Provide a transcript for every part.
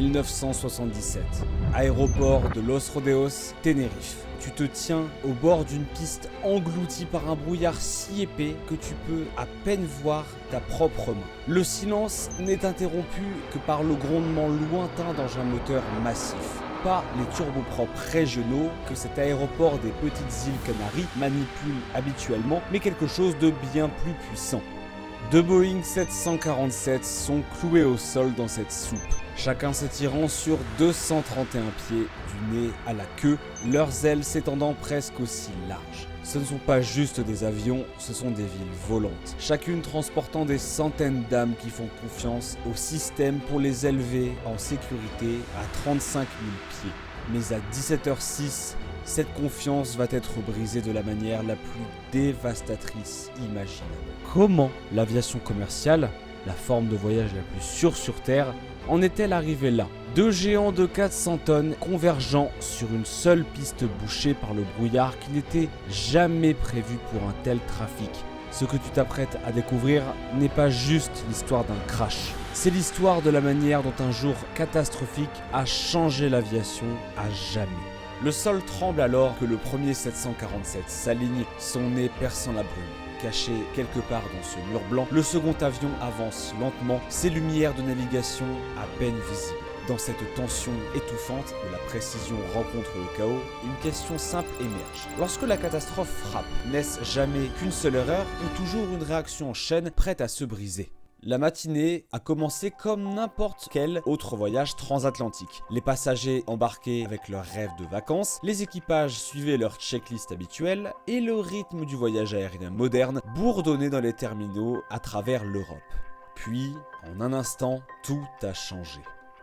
1977. Aéroport de Los Rodeos, Tenerife. Tu te tiens au bord d'une piste engloutie par un brouillard si épais que tu peux à peine voir ta propre main. Le silence n'est interrompu que par le grondement lointain d'engins moteurs massifs. Pas les turbopropres régionaux que cet aéroport des petites îles Canaries manipule habituellement, mais quelque chose de bien plus puissant. Deux Boeing 747 sont cloués au sol dans cette soupe, chacun s'étirant sur 231 pieds du nez à la queue, leurs ailes s'étendant presque aussi larges. Ce ne sont pas juste des avions, ce sont des villes volantes, chacune transportant des centaines d'âmes qui font confiance au système pour les élever en sécurité à 35 000 pieds. Mais à 17h06, cette confiance va être brisée de la manière la plus dévastatrice imaginable. Comment l'aviation commerciale, la forme de voyage la plus sûre sur Terre, en est-elle arrivée là? Deux géants de 400 tonnes convergeant sur une seule piste bouchée par le brouillard qui n'était jamais prévu pour un tel trafic. Ce que tu t'apprêtes à découvrir n'est pas juste l'histoire d'un crash. C'est l'histoire de la manière dont un jour catastrophique a changé l'aviation à jamais. Le sol tremble alors que le premier 747 s'aligne, son nez perçant la brume. Caché quelque part dans ce mur blanc, le second avion avance lentement, ses lumières de navigation à peine visibles. Dans cette tension étouffante où la précision rencontre le chaos, une question simple émerge. Lorsque la catastrophe frappe, n'est-ce jamais qu'une seule erreur ou toujours une réaction en chaîne prête à se briser ? La matinée a commencé comme n'importe quel autre voyage transatlantique. Les passagers embarquaient avec leurs rêves de vacances, les équipages suivaient leur checklist habituelle et le rythme du voyage aérien moderne bourdonnait dans les terminaux à travers l'Europe. Puis, en un instant, tout a changé.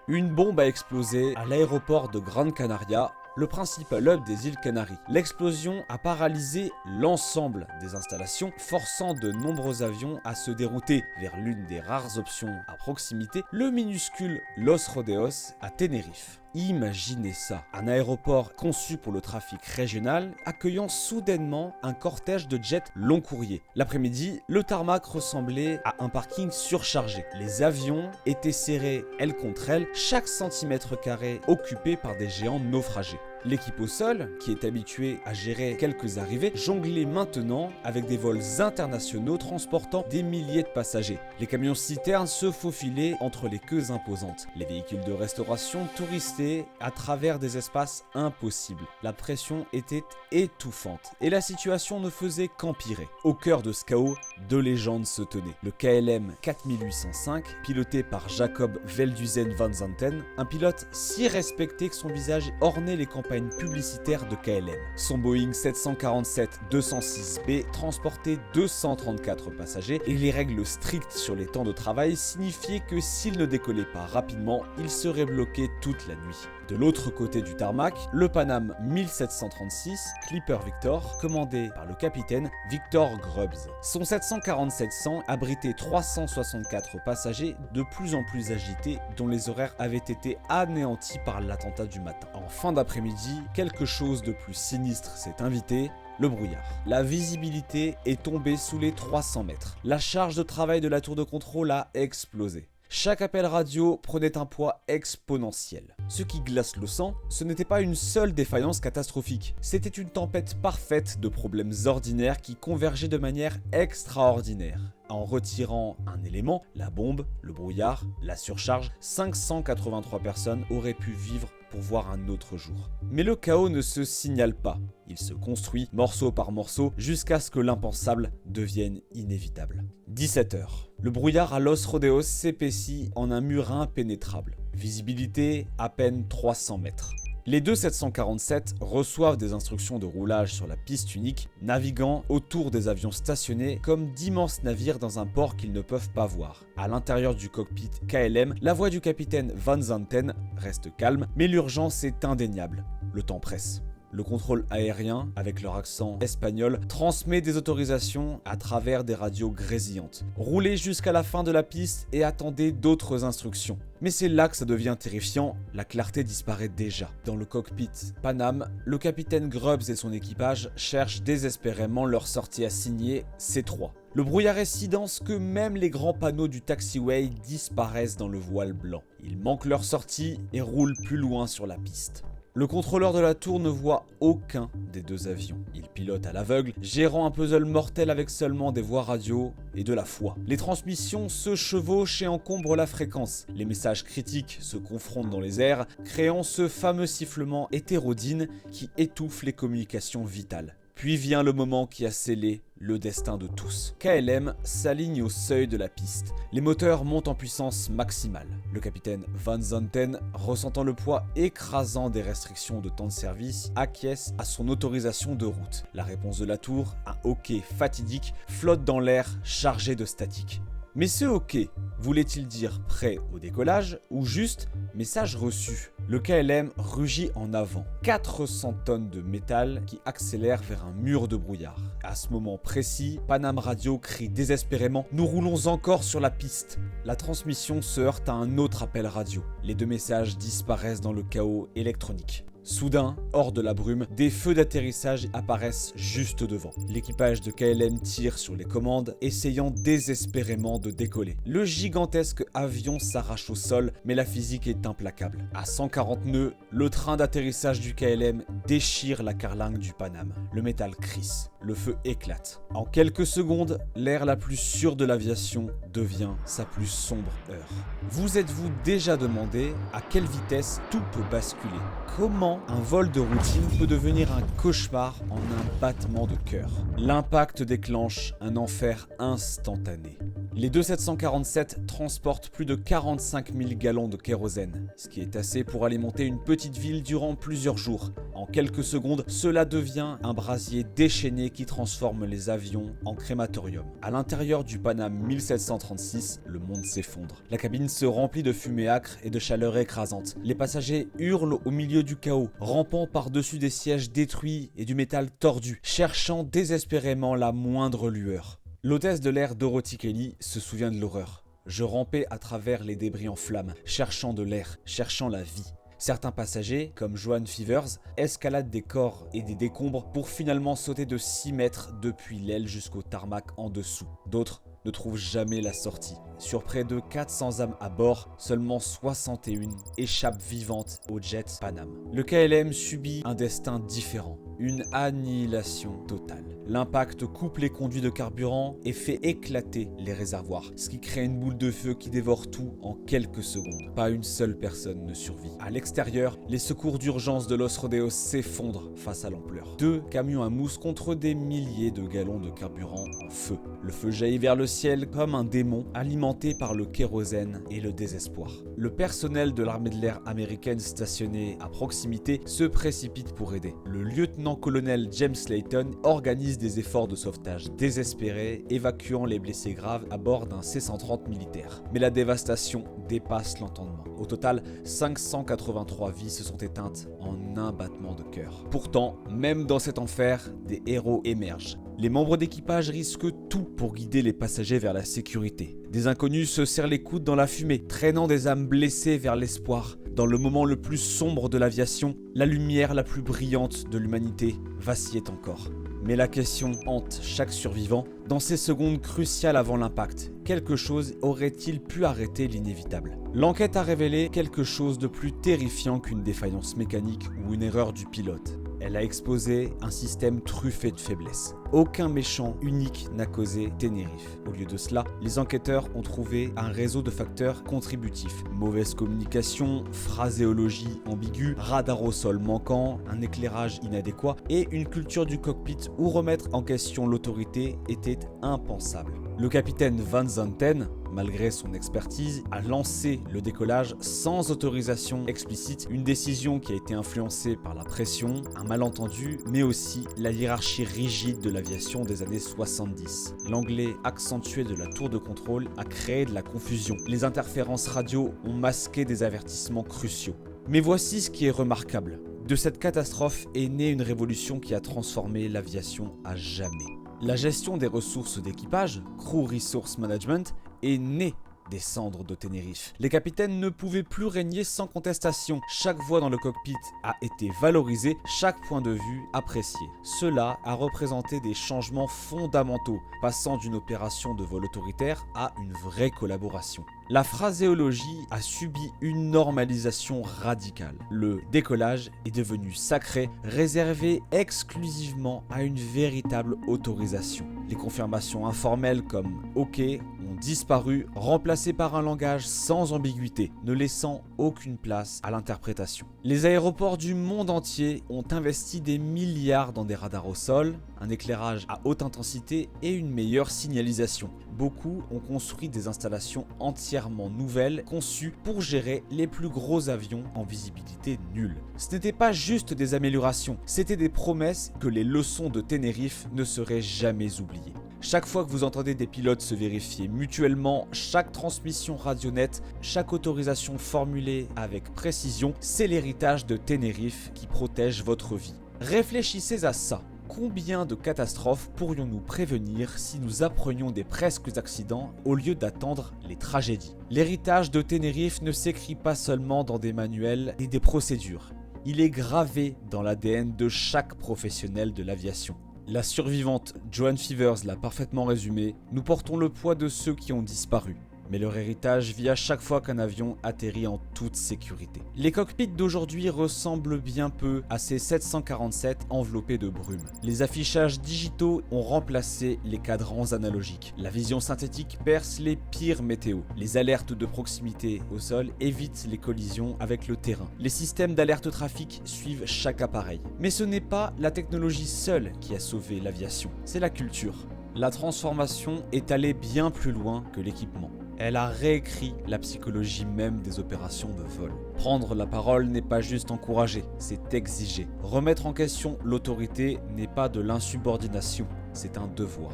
Une bombe a explosé à l'aéroport de Gran Canaria, le principal hub des îles Canaries. L'explosion a paralysé l'ensemble des installations, forçant de nombreux avions à se dérouter vers l'une des rares options à proximité, le minuscule Los Rodeos à Tenerife. Imaginez ça, un aéroport conçu pour le trafic régional accueillant soudainement un cortège de jets long courrier. L'après-midi, le tarmac ressemblait à un parking surchargé. Les avions étaient serrés aile contre aile, chaque centimètre carré occupé par des géants naufragés. L'équipe au sol, qui est habituée à gérer quelques arrivées, jonglait maintenant avec des vols internationaux transportant des milliers de passagers. Les camions citernes se faufilaient entre les queues imposantes. Les véhicules de restauration touristaient à travers des espaces impossibles. La pression était étouffante et la situation ne faisait qu'empirer. Au cœur de ce chaos, deux légendes se tenaient. Le KLM 4805, piloté par Jacob Veldhuizen van Zanten, un pilote si respecté que son visage ornait les campagnes publicitaire de KLM. Son Boeing 747-206B transportait 234 passagers et les règles strictes sur les temps de travail signifiaient que s'il ne décollait pas rapidement, il serait bloqué toute la nuit. De l'autre côté du tarmac, le Panam 1736 Clipper Victor, commandé par le capitaine Victor Grubbs. Son 747-100 abritait 364 passagers de plus en plus agités dont les horaires avaient été anéantis par l'attentat du matin. En fin d'après-midi, quelque chose de plus sinistre s'est invité. Le brouillard. La visibilité est tombée sous les 300 mètres. La charge de travail de la tour de contrôle a explosé. Chaque appel radio prenait un poids exponentiel. Ce qui glace le sang, ce n'était pas une seule défaillance catastrophique. C'était une tempête parfaite de problèmes ordinaires qui convergeaient de manière extraordinaire. En retirant un élément, la bombe, le brouillard, la surcharge, 583 personnes auraient pu vivre pour voir un autre jour. Mais le chaos ne se signale pas. Il se construit morceau par morceau jusqu'à ce que l'impensable devienne inévitable. 17h. Le brouillard à Los Rodeos s'épaissit en un mur impénétrable. Visibilité à peine 300 mètres. Les deux 747 reçoivent des instructions de roulage sur la piste unique, naviguant autour des avions stationnés comme d'immenses navires dans un port qu'ils ne peuvent pas voir. À l'intérieur du cockpit KLM, la voix du capitaine Van Zanten reste calme, mais l'urgence est indéniable. Le temps presse. Le contrôle aérien, avec leur accent espagnol, transmet des autorisations à travers des radios grésillantes. Roulez jusqu'à la fin de la piste et attendez d'autres instructions. Mais c'est là que ça devient terrifiant, la clarté disparaît déjà. Dans le cockpit Panam, le capitaine Grubbs et son équipage cherchent désespérément leur sortie assignée C3. Le brouillard est si dense que même les grands panneaux du taxiway disparaissent dans le voile blanc. Ils manquent leur sortie et roulent plus loin sur la piste. Le contrôleur de la tour ne voit aucun des deux avions. Il pilote à l'aveugle, gérant un puzzle mortel avec seulement des voix radio et de la foi. Les transmissions se chevauchent et encombrent la fréquence. Les messages critiques se confrontent dans les airs, créant ce fameux sifflement hétérodyne qui étouffe les communications vitales. Puis vient le moment qui a scellé le destin de tous. KLM s'aligne au seuil de la piste. Les moteurs montent en puissance maximale. Le capitaine Van Zanten, ressentant le poids écrasant des restrictions de temps de service, acquiesce à son autorisation de route. La réponse de la tour, un hoquet fatidique, flotte dans l'air chargé de statique. Mais ce hoquet voulait-il dire prêt au décollage ou juste message reçu? Le KLM rugit en avant. 400 tonnes de métal qui accélèrent vers un mur de brouillard. À ce moment précis, Panam Radio crie désespérément « Nous roulons encore sur la piste !» La transmission se heurte à un autre appel radio. Les deux messages disparaissent dans le chaos électronique. Soudain, hors de la brume, des feux d'atterrissage apparaissent juste devant. L'équipage de KLM tire sur les commandes, essayant désespérément de décoller. Le gigantesque avion s'arrache au sol, mais la physique est implacable. À 140 nœuds, le train d'atterrissage du KLM déchire la carlingue du Panam. Le métal crisse, le feu éclate. En quelques secondes, l'ère la plus sûre de l'aviation devient sa plus sombre heure. Vous êtes-vous déjà demandé à quelle vitesse tout peut basculer? Comment un vol de routine peut devenir un cauchemar en un battement de cœur? L'impact déclenche un enfer instantané. Les deux 747 transportent plus de 45 000 gallons de kérosène, ce qui est assez pour alimenter une petite ville durant plusieurs jours. En quelques secondes, cela devient un brasier déchaîné qui transforme les avions en crématorium. À l'intérieur du Panam 1736, le monde s'effondre. La cabine se remplit de fumée âcre et de chaleur écrasante. Les passagers hurlent au milieu du chaos, rampant par-dessus des sièges détruits et du métal tordu, cherchant désespérément la moindre lueur. L'hôtesse de l'air Dorothy Kelly se souvient de l'horreur. Je rampais à travers les débris en flammes, cherchant de l'air, cherchant la vie. Certains passagers, comme Joan Fevers, escaladent des corps et des décombres pour finalement sauter de 6 mètres depuis l'aile jusqu'au tarmac en dessous. D'autres ne trouvent jamais la sortie. Sur près de 400 âmes à bord, seulement 61 échappent vivantes au jet Panam. Le KLM subit un destin différent, une annihilation totale. L'impact coupe les conduits de carburant et fait éclater les réservoirs, ce qui crée une boule de feu qui dévore tout en quelques secondes. Pas une seule personne ne survit. À l'extérieur, les secours d'urgence de Los Rodeos s'effondrent face à l'ampleur. 2 camions à mousse contre des milliers de gallons de carburant en feu. Le feu jaillit vers le ciel comme un démon, alimenté par le kérosène et le désespoir. Le personnel de l'armée de l'air américaine stationné à proximité se précipite pour aider. Le lieutenant-colonel James Layton organise des efforts de sauvetage désespérés, évacuant les blessés graves à bord d'un C-130 militaire. Mais la dévastation dépasse l'entendement. Au total, 583 vies se sont éteintes en un battement de cœur. Pourtant, même dans cet enfer, des héros émergent. Les membres d'équipage risquent tout pour guider les passagers vers la sécurité. Des inconnus se serrent les coudes dans la fumée, traînant des âmes blessées vers l'espoir. Dans le moment le plus sombre de l'aviation, la lumière la plus brillante de l'humanité vacillait encore. Mais la question hante chaque survivant. Dans ces secondes cruciales avant l'impact, quelque chose aurait-il pu arrêter l'inévitable? L'enquête a révélé quelque chose de plus terrifiant qu'une défaillance mécanique ou une erreur du pilote. Elle a exposé un système truffé de faiblesses. Aucun méchant unique n'a causé Tenerife. Au lieu de cela, les enquêteurs ont trouvé un réseau de facteurs contributifs. Mauvaise communication, phraséologie ambiguë, radar au sol manquant, un éclairage inadéquat et une culture du cockpit où remettre en question l'autorité était impensable. Le capitaine Van Zanten, malgré son expertise, a lancé le décollage sans autorisation explicite, une décision qui a été influencée par la pression, un malentendu, mais aussi la hiérarchie rigide de l'aviation des années 70. L'anglais accentué de la tour de contrôle a créé de la confusion. Les interférences radio ont masqué des avertissements cruciaux. Mais voici ce qui est remarquable. De cette catastrophe est née une révolution qui a transformé l'aviation à jamais. La gestion des ressources d'équipage, Crew Resource Management, est née des cendres de Tenerife. Les capitaines ne pouvaient plus régner sans contestation. Chaque voix dans le cockpit a été valorisée, chaque point de vue apprécié. Cela a représenté des changements fondamentaux, passant d'une opération de vol autoritaire à une vraie collaboration. La phraséologie a subi une normalisation radicale. Le décollage est devenu sacré, réservé exclusivement à une véritable autorisation. Les confirmations informelles comme « OK » ont disparu, remplacées par un langage sans ambiguïté, ne laissant aucune place à l'interprétation. Les aéroports du monde entier ont investi des milliards dans des radars au sol, un éclairage à haute intensité et une meilleure signalisation. Beaucoup ont construit des installations entièrement nouvelles, conçues pour gérer les plus gros avions en visibilité nulle. Ce n'était pas juste des améliorations, c'était des promesses que les leçons de Tenerife ne seraient jamais oubliées. Chaque fois que vous entendez des pilotes se vérifier mutuellement, chaque transmission radionette, chaque autorisation formulée avec précision, c'est l'héritage de Tenerife qui protège votre vie. Réfléchissez à ça. Combien de catastrophes pourrions-nous prévenir si nous apprenions des presques accidents au lieu d'attendre les tragédies? L'héritage de Tenerife ne s'écrit pas seulement dans des manuels et des procédures. Il est gravé dans l'ADN de chaque professionnel de l'aviation. La survivante Joan Fevers l'a parfaitement résumé, nous portons le poids de ceux qui ont disparu. Mais leur héritage vit à chaque fois qu'un avion atterrit en toute sécurité. Les cockpits d'aujourd'hui ressemblent bien peu à ces 747 enveloppés de brume. Les affichages digitaux ont remplacé les cadrans analogiques. La vision synthétique perce les pires météos. Les alertes de proximité au sol évitent les collisions avec le terrain. Les systèmes d'alerte trafic suivent chaque appareil. Mais ce n'est pas la technologie seule qui a sauvé l'aviation, c'est la culture. La transformation est allée bien plus loin que l'équipement. Elle a réécrit la psychologie même des opérations de vol. Prendre la parole n'est pas juste encourager, c'est exiger. Remettre en question l'autorité n'est pas de l'insubordination, c'est un devoir.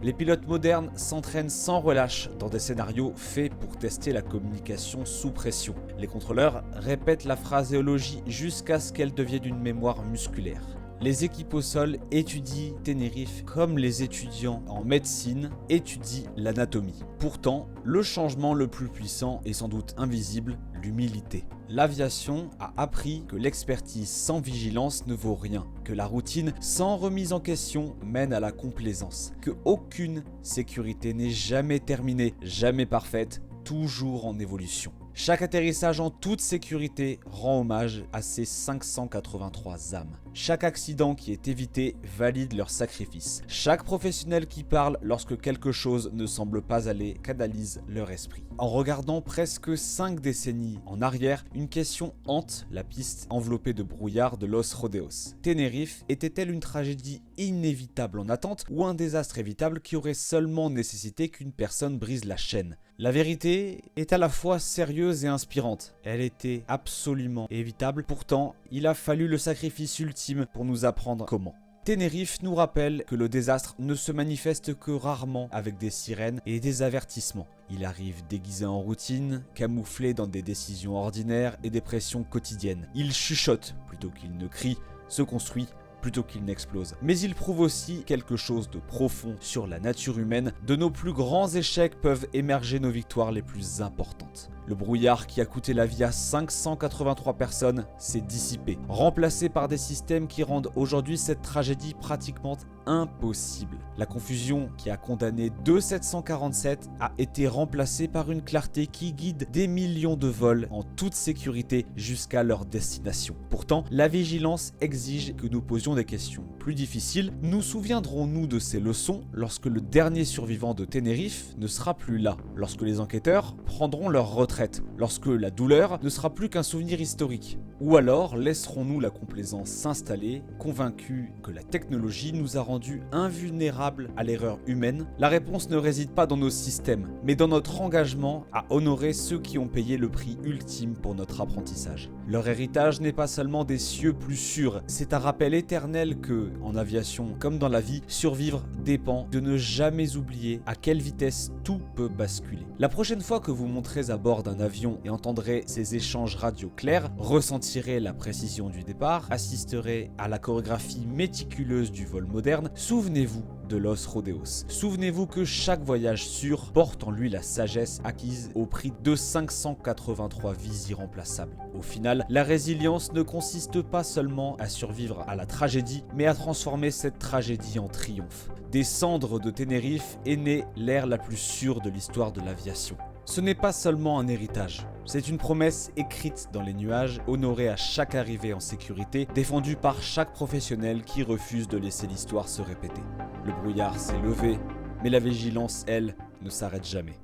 Les pilotes modernes s'entraînent sans relâche dans des scénarios faits pour tester la communication sous pression. Les contrôleurs répètent la phraséologie jusqu'à ce qu'elle devienne une mémoire musculaire. Les équipes au sol étudient Tenerife comme les étudiants en médecine étudient l'anatomie. Pourtant, le changement le plus puissant est sans doute invisible, l'humilité. L'aviation a appris que l'expertise sans vigilance ne vaut rien, que la routine sans remise en question mène à la complaisance, que aucune sécurité n'est jamais terminée, jamais parfaite, toujours en évolution. Chaque atterrissage en toute sécurité rend hommage à ces 583 âmes. Chaque accident qui est évité valide leur sacrifice. Chaque professionnel qui parle lorsque quelque chose ne semble pas aller canalise leur esprit. En regardant presque 5 décennies en arrière, une question hante la piste enveloppée de brouillard de Los Rodeos. Tenerife était-elle une tragédie inévitable en attente ou un désastre évitable qui aurait seulement nécessité qu'une personne brise la chaîne? La vérité est à la fois sérieuse et inspirante. Elle était absolument évitable, pourtant il a fallu le sacrifice ultime pour nous apprendre comment. Tenerife nous rappelle que le désastre ne se manifeste que rarement avec des sirènes et des avertissements. Il arrive déguisé en routine, camouflé dans des décisions ordinaires et des pressions quotidiennes. Il chuchote plutôt qu'il ne crie, se construit plutôt qu'il n'explose. Mais il prouve aussi quelque chose de profond sur la nature humaine. De nos plus grands échecs peuvent émerger nos victoires les plus importantes. Le brouillard qui a coûté la vie à 583 personnes s'est dissipé, remplacé par des systèmes qui rendent aujourd'hui cette tragédie pratiquement impossible. La confusion qui a condamné 747 a été remplacée par une clarté qui guide des millions de vols en toute sécurité jusqu'à leur destination. Pourtant, la vigilance exige que nous posions des questions plus difficiles. Nous souviendrons-nous de ces leçons lorsque le dernier survivant de Tenerife ne sera plus là, lorsque les enquêteurs prendront leur retraite, lorsque la douleur ne sera plus qu'un souvenir historique? Ou alors laisserons-nous la complaisance s'installer, convaincus que la technologie nous a rendus invulnérables à l'erreur humaine? La réponse ne réside pas dans nos systèmes, mais dans notre engagement à honorer ceux qui ont payé le prix ultime pour notre apprentissage. Leur héritage n'est pas seulement des cieux plus sûrs, c'est un rappel éternel que, en aviation comme dans la vie, survivre dépend de ne jamais oublier à quelle vitesse tout peut basculer. La prochaine fois que vous monterez à bord d'un avion et entendrez ces échanges radio clairs, ressentirez sentiraient la précision du départ, assisteraient à la chorégraphie méticuleuse du vol moderne, souvenez-vous de Los Rodeos. Souvenez-vous que chaque voyage sûr porte en lui la sagesse acquise au prix de 583 vies irremplaçables. Au final, la résilience ne consiste pas seulement à survivre à la tragédie, mais à transformer cette tragédie en triomphe. Des cendres de Tenerife est née l'ère la plus sûre de l'histoire de l'aviation. Ce n'est pas seulement un héritage, c'est une promesse écrite dans les nuages, honorée à chaque arrivée en sécurité, défendue par chaque professionnel qui refuse de laisser l'histoire se répéter. Le brouillard s'est levé, mais la vigilance, elle, ne s'arrête jamais.